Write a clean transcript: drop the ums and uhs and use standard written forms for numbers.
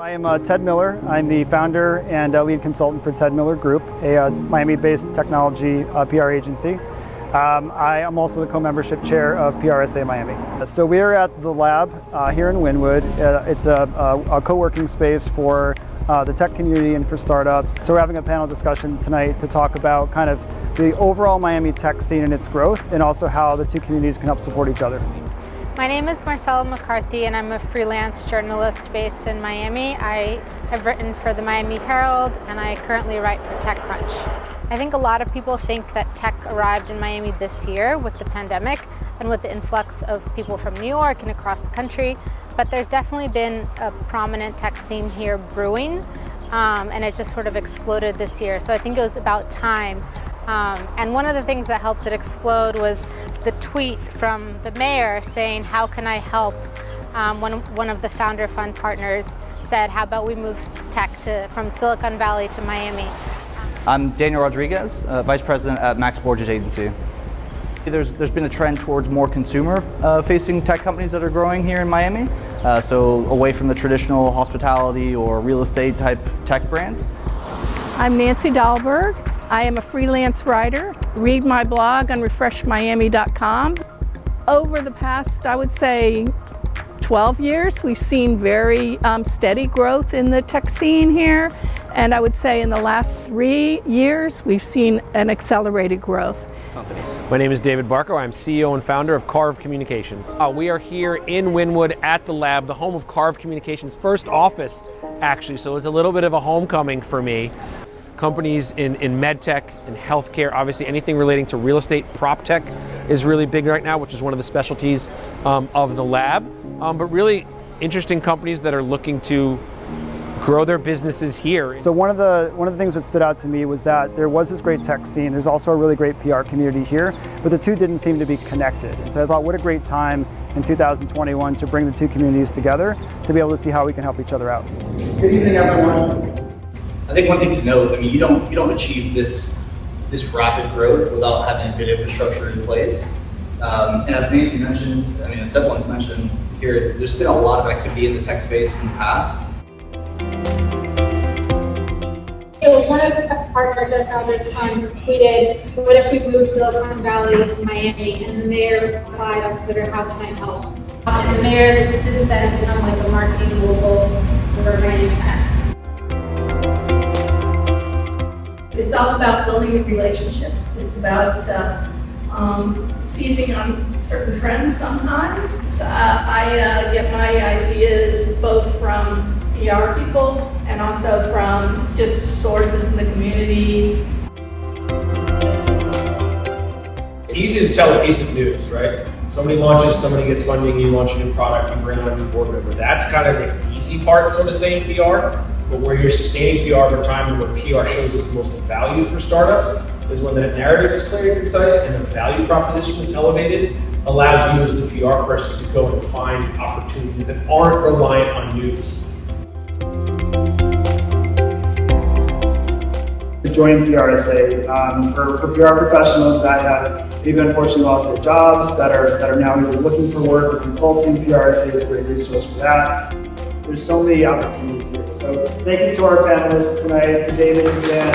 I am Ted Miller. I'm the founder and lead consultant for Ted Miller Group, a Miami-based technology PR agency. I am also the co-membership chair of PRSA Miami. So we are at the lab here in Wynwood. It's a co-working space for the tech community and for startups. So we're having a panel discussion tonight to talk about kind of the overall Miami tech scene and its growth, and also how the two communities can help support each other. My name is Marcella McCarthy, and I'm a freelance journalist based in Miami. I have written for the Miami Herald, and I currently write for TechCrunch. I think a lot of people think that tech arrived in Miami this year with the pandemic and with the influx of people from New York and across the country, but there's definitely been a prominent tech scene here brewing, and it just sort of exploded this year. So I think it was about time. And one of the things that helped it explode was the tweet from the mayor saying, "How can I help?" One of the founder fund partners said, "How about we move tech from Silicon Valley to Miami?" I'm Daniel Rodriguez, Vice President at Max Borges Agency. There's been a trend towards more consumer-facing tech companies that are growing here in Miami, so away from the traditional hospitality or real estate type tech brands. I'm Nancy Dahlberg. I am a freelance writer. Read my blog on refreshmiami.com. Over the past, I would say, 12 years, we've seen very steady growth in the tech scene here. And I would say in the last 3 years, we've seen an accelerated growth. My name is David Barkoe. I'm CEO and founder of Carve Communications. We are here in Wynwood at the lab, the home of Carve Communications' first office, actually. So it's a little bit of a homecoming for me. Companies in medtech and healthcare, obviously anything relating to real estate, prop tech is really big right now, which is one of the specialties of the lab. But really interesting companies that are looking to grow their businesses here. So one of the things that stood out to me was that there was this great tech scene. There's also a really great PR community here, but the two didn't seem to be connected. And so I thought, what a great time in 2021 to bring the two communities together to be able to see how we can help each other out. Good evening, everyone. I think one thing to note, I mean, you don't achieve this rapid growth without having a good infrastructure in place. And as Nancy mentioned, I mean, as everyone's mentioned here, there's been a lot of activity in the tech space in the past. So one of the partners at Founders Fund tweeted, "What if we move Silicon Valley to Miami?" And the mayor replied on Twitter, "How can I help?" And the mayor has since then become like a marketing local for MiamiTech. It's all about building relationships. It's about seizing on certain trends sometimes. So, I get my ideas both from PR people and also from just sources in the community. It's easy to tell a piece of news, right? Somebody launches, somebody gets funding, you launch a new product, you bring on a new board member. That's kind of the easy part, so to say, in PR. But where you're sustaining PR over time and where PR shows its most value for startups is when that narrative is clear and concise and the value proposition is elevated, allows you as the PR person to go and find opportunities that aren't reliant on news. Join PRSA for PR professionals that have maybe unfortunately lost their jobs, that are now either looking for work or consulting. PRSA is a great resource for that. There's so many opportunities here. So thank you to our panelists tonight, to David and Dan.